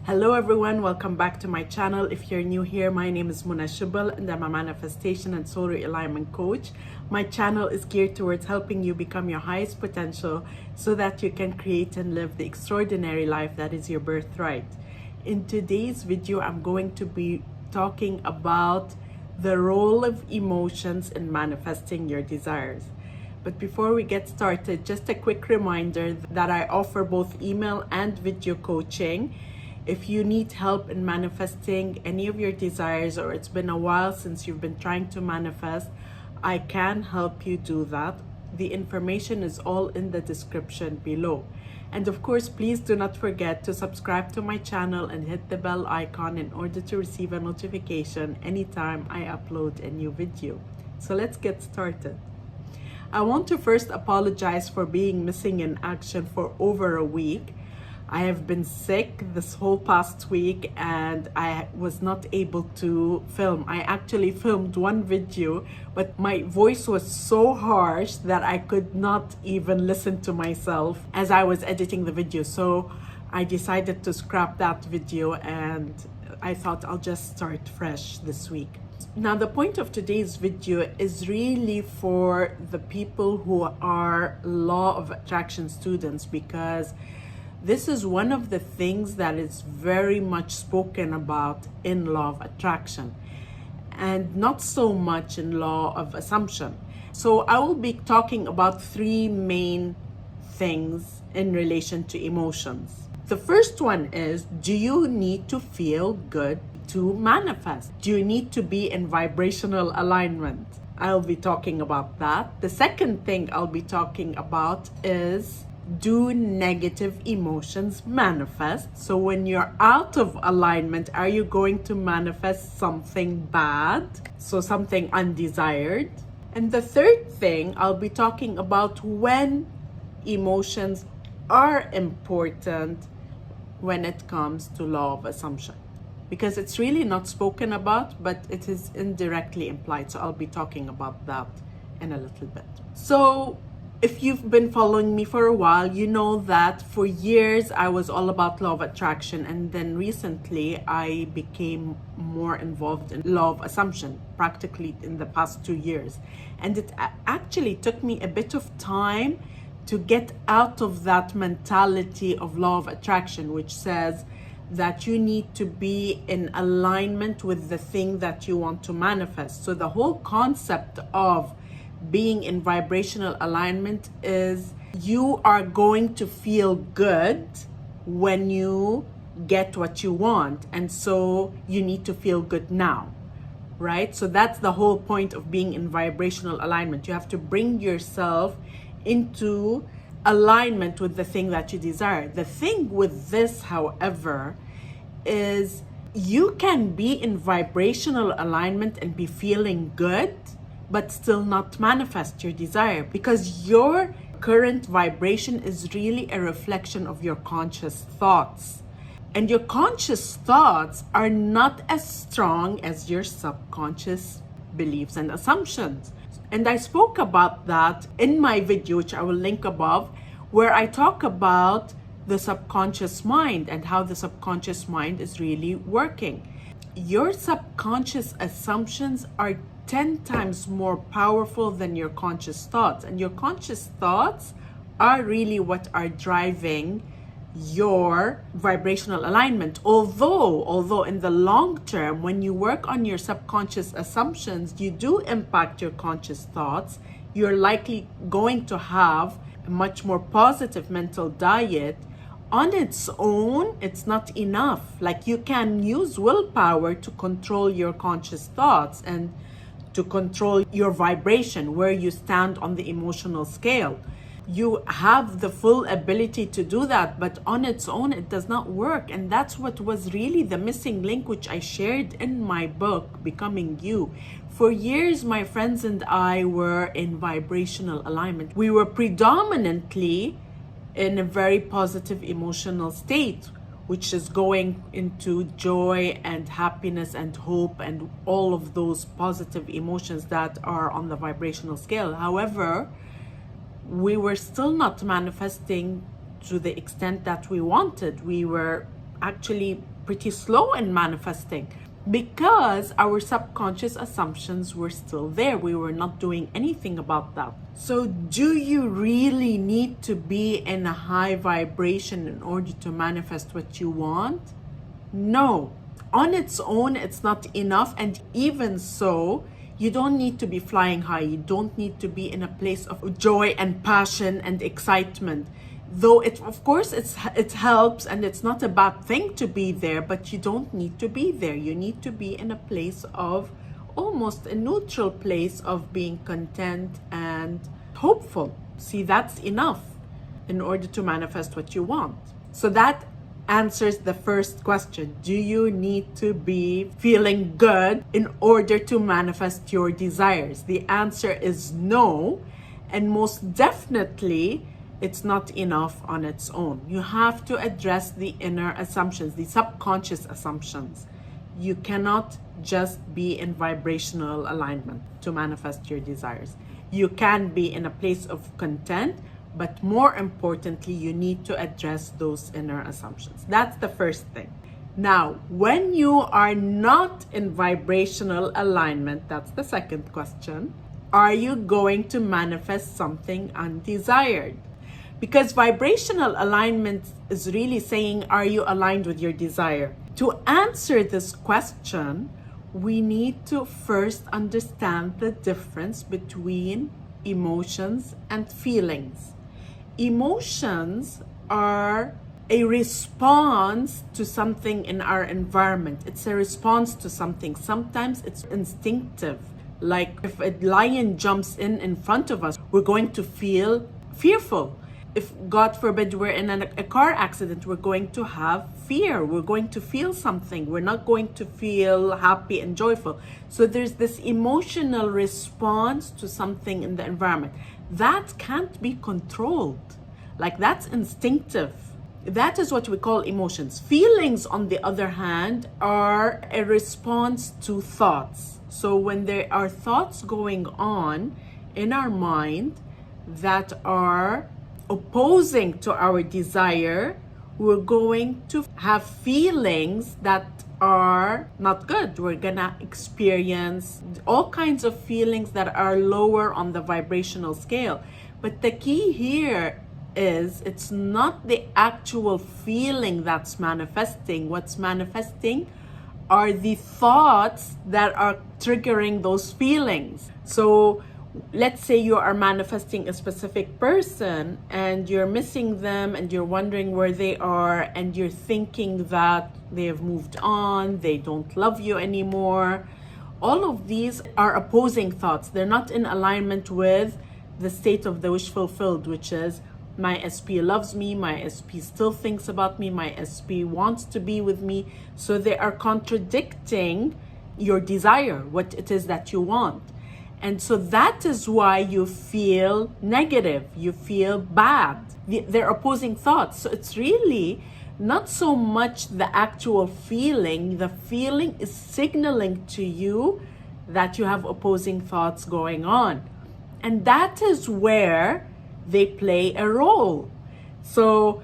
Hello everyone, welcome back to my channel. If you're new here, my name is Irresistible and I'm a manifestation and soul realignment coach. My channel is geared towards helping you become your highest potential so that you can create and live the extraordinary life that is your birthright. In today's video, I'm going to be talking about the role of emotions in manifesting your desires. But before we get started, just a quick reminder that I offer both email and video coaching. If you need help in manifesting any of your desires, or it's been a while since you've been trying to manifest, I can help you do that. The information is all in the description below. And of course, please do not forget to subscribe to my channel and hit the bell icon in order to receive a notification anytime I upload a new video. So let's get started. I want to first apologize for being missing in action for over a week. I have been sick this whole past week and I was not able to film. I actually filmed one video, but my voice was so harsh that I could not even listen to myself as I was editing the video. So I decided to scrap that video and I thought I'll just start fresh this week. Now, the point of today's video is really for the people who are law of attraction students, because this is one of the things that is very much spoken about in law of attraction and not so much in law of assumption. So I will be talking about three main things in relation to emotions. The first one is, do you need to feel good to manifest? Do you need to be in vibrational alignment? I'll be talking about that. The second thing I'll be talking about is, do negative emotions manifest? So when you're out of alignment, are you going to manifest something bad? So something undesired. And the third thing, I'll be talking about when emotions are important when it comes to law of assumption. Because it's really not spoken about, but it is indirectly implied. So I'll be talking about that in a little bit. So if you've been following me for a while, you know that for years I was all about law of attraction, and then recently I became more involved in law of assumption, practically in the past 2 years. And it actually took me a bit of time to get out of that mentality of law of attraction, which says that you need to be in alignment with the thing that you want to manifest. So the whole concept of being in vibrational alignment is you are going to feel good when you get what you want, and so you need to feel good now, right? So that's the whole point of being in vibrational alignment. You have to bring yourself into alignment with the thing that you desire. The thing with this, however, is you can be in vibrational alignment and be feeling good but still not manifest your desire, because your current vibration is really a reflection of your conscious thoughts. And your conscious thoughts are not as strong as your subconscious beliefs and assumptions. And I spoke about that in my video, which I will link above, where I talk about the subconscious mind and how the subconscious mind is really working. Your subconscious assumptions are 10 times more powerful than your conscious thoughts. And your conscious thoughts are really what are driving your vibrational alignment. Although in the long term, when you work on your subconscious assumptions, you do impact your conscious thoughts. You're likely going to have a much more positive mental diet. On its own, it's not enough. Like, you can use willpower to control your conscious thoughts and to control your vibration, where you stand on the emotional scale. You have the full ability to do that, but on its own, it does not work. And that's what was really the missing link, which I shared in my book, Becoming You. For years, my friends and I were in vibrational alignment. We were predominantly in a very positive emotional state, which is going into joy and happiness and hope and all of those positive emotions that are on the vibrational scale. However, we were still not manifesting to the extent that we wanted. We were actually pretty slow in manifesting because our subconscious assumptions were still there. We were not doing anything about that. So do you really need to be in a high vibration in order to manifest what you want? No. On its own, it's not enough. And even so, you don't need to be flying high. You don't need to be in a place of joy and passion and excitement. Though of course it helps, and it's not a bad thing to be there, but you don't need to be there. You need to be in a place of almost a neutral place of being content and hopeful. See, that's enough in order to manifest what you want. So that answers the first question. Do you need to be feeling good in order to manifest your desires? The answer is no, and most definitely it's not enough on its own. You have to address the inner assumptions, the subconscious assumptions. You cannot just be in vibrational alignment to manifest your desires. You can be in a place of content, but more importantly, you need to address those inner assumptions. That's the first thing. Now, when you are not in vibrational alignment, that's the second question, are you going to manifest something undesired? Because vibrational alignment is really saying, are you aligned with your desire? To answer this question, we need to first understand the difference between emotions and feelings. Emotions are a response to something in our environment. It's a response to something. Sometimes it's instinctive. Like if a lion jumps in front of us, we're going to feel fearful. If, God forbid, we're in a car accident, we're going to have fear. We're going to feel something. We're not going to feel happy and joyful. So there's this emotional response to something in the environment. That can't be controlled. Like, that's instinctive. That is what we call emotions. Feelings, on the other hand, are a response to thoughts. So when there are thoughts going on in our mind that are opposing to our desire, we're going to have feelings that are not good. We're gonna experience all kinds of feelings that are lower on the vibrational scale. But the key here is it's not the actual feeling that's manifesting. What's manifesting are the thoughts that are triggering those feelings. So let's say you are manifesting a specific person and you're missing them and you're wondering where they are and you're thinking that they have moved on, they don't love you anymore. All of these are opposing thoughts. They're not in alignment with the state of the wish fulfilled, which is my SP loves me, my SP still thinks about me, my SP wants to be with me. So they are contradicting your desire, what it is that you want. And so that is why you feel negative, you feel bad. They're opposing thoughts. So it's really not so much the actual feeling. The feeling is signaling to you that you have opposing thoughts going on. And that is where they play a role. So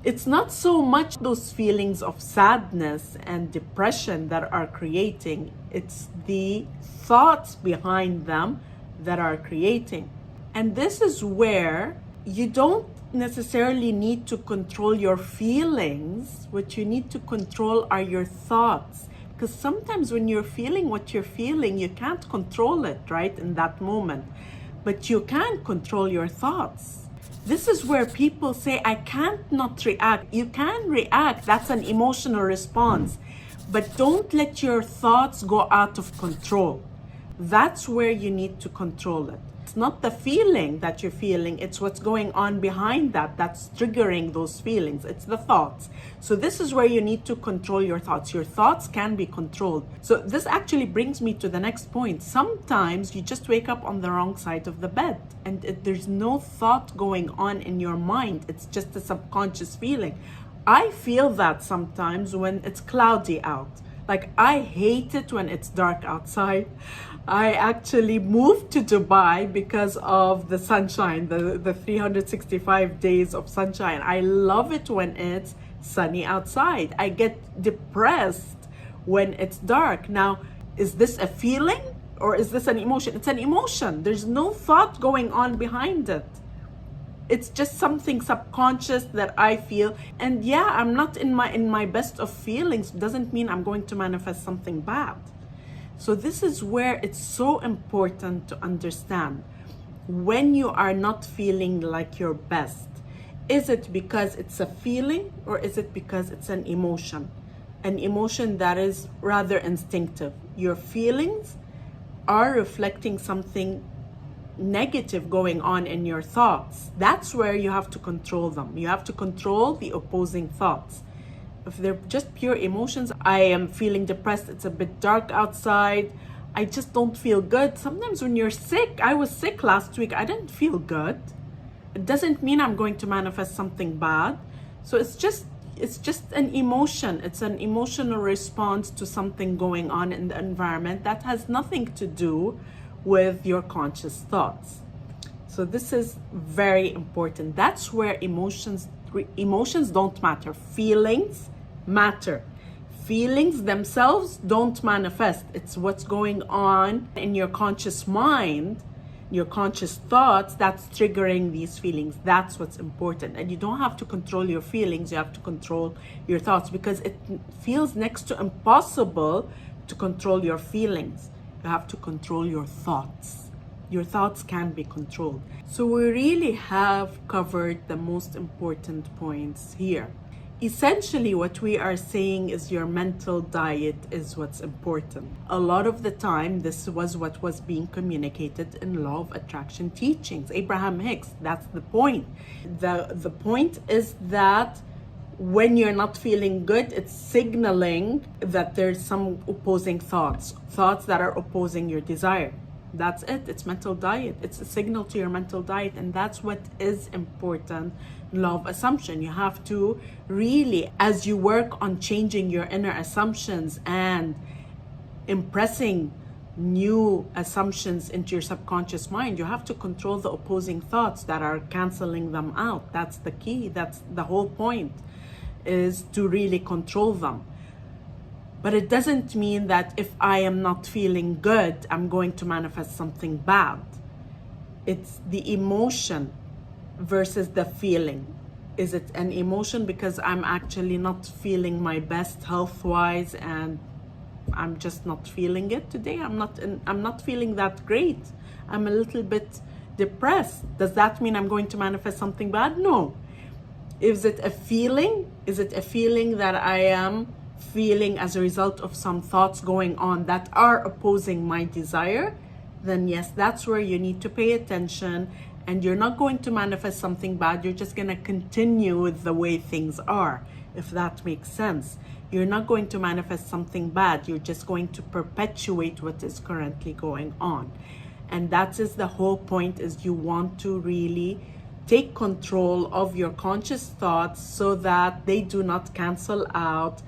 it's not so much those feelings of sadness and depression that are creating, it's the thoughts behind them that are creating. And this is where you don't necessarily need to control your feelings. What you need to control are your thoughts. Because sometimes when you're feeling what you're feeling, you can't control it, right, in that moment. But you can control your thoughts. This is where people say, I can't not react. You can react. That's an emotional response. But don't let your thoughts go out of control. That's where you need to control it. It's not the feeling that you're feeling. It's what's going on behind that that's triggering those feelings. It's the thoughts. So this is where you need to control your thoughts. Your thoughts can be controlled. So this actually brings me to the next point. Sometimes you just wake up on the wrong side of the bed and there's no thought going on in your mind. It's just a subconscious feeling. I feel that sometimes when it's cloudy out. Like, I hate it when it's dark outside. I actually moved to Dubai because of the sunshine, the 365 days of sunshine. I love it when it's sunny outside. I get depressed when it's dark. Now, is this a feeling or is this an emotion? It's an emotion. There's no thought going on behind it. It's just something subconscious that I feel. And yeah, I'm not in my best of feelings. Doesn't mean I'm going to manifest something bad. So this is where it's so important to understand. When you are not feeling like your best, is it because it's a feeling or is it because it's an emotion? An emotion that is rather instinctive. Your feelings are reflecting something negative going on in your thoughts. That's where you have to control them. You have to control the opposing thoughts. If they're just pure emotions, I am feeling depressed, it's a bit dark outside, I just don't feel good. Sometimes when you're sick, I was sick last week, I didn't feel good. It doesn't mean I'm going to manifest something bad. So it's just an emotion. It's an emotional response to something going on in the environment that has nothing to do with your conscious thoughts. So this is very important. That's where emotions don't matter. Feelings matter. Feelings themselves don't manifest. It's what's going on in your conscious mind, your conscious thoughts, that's triggering these feelings. That's what's important. And you don't have to control your feelings, you have to control your thoughts, because it feels next to impossible to control your feelings. You have to control your thoughts. Your thoughts can be controlled. So we really have covered the most important points here. Essentially, what we are saying is your mental diet is what's important. A lot of the time, this was what was being communicated in law of attraction teachings. Abraham Hicks, that's the point. The point is that when you're not feeling good, it's signaling that there's some opposing thoughts that are opposing your desire. That's it. It's mental diet. It's a signal to your mental diet. And that's what is important in law of assumption. You have to really, as you work on changing your inner assumptions and impressing new assumptions into your subconscious mind, you have to control the opposing thoughts that are canceling them out. That's the key. That's the whole point, is to really control them. But it doesn't mean that if I am not feeling good, I'm going to manifest something bad. It's the emotion versus the feeling. Is it an emotion because I'm actually not feeling my best health-wise and I'm just not feeling it today? I'm not feeling that great. I'm a little bit depressed. Does that mean I'm going to manifest something bad? No. Is it a feeling? Is it a feeling that I am feeling as a result of some thoughts going on that are opposing my desire? Then yes, that's where you need to pay attention, and you're not going to manifest something bad. You're just going to continue with the way things are, if that makes sense. You're not going to manifest something bad. You're just going to perpetuate what is currently going on. And that is the whole point, is you want to really take control of your conscious thoughts so that they do not cancel out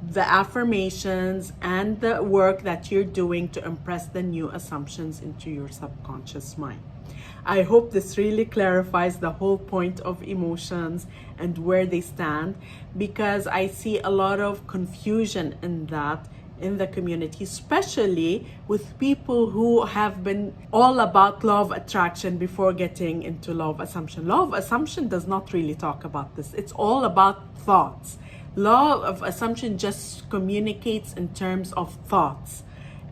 the affirmations and the work that you're doing to impress the new assumptions into your subconscious mind. I hope this really clarifies the whole point of emotions and where they stand, because I see a lot of confusion in that in the community, especially with people who have been all about law of attraction before getting into law of assumption. Law of assumption does not really talk about this. It's all about thoughts. Law of assumption just communicates in terms of thoughts.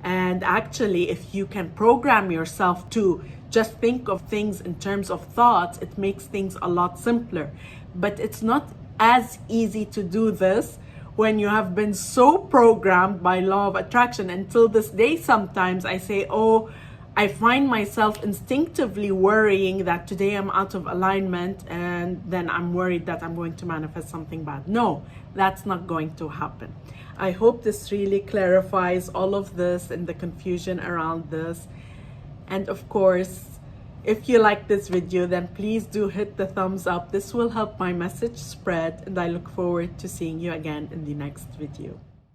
And actually, if you can program yourself to just think of things in terms of thoughts, it makes things a lot simpler. But it's not as easy to do this when you have been so programmed by law of attraction. Until this day, sometimes I say, oh, I find myself instinctively worrying that today I'm out of alignment, and then I'm worried that I'm going to manifest something bad. No, that's not going to happen. I hope this really clarifies all of this and the confusion around this. And of course, if you like this video, then please do hit the thumbs up. This will help my message spread, and I look forward to seeing you again in the next video.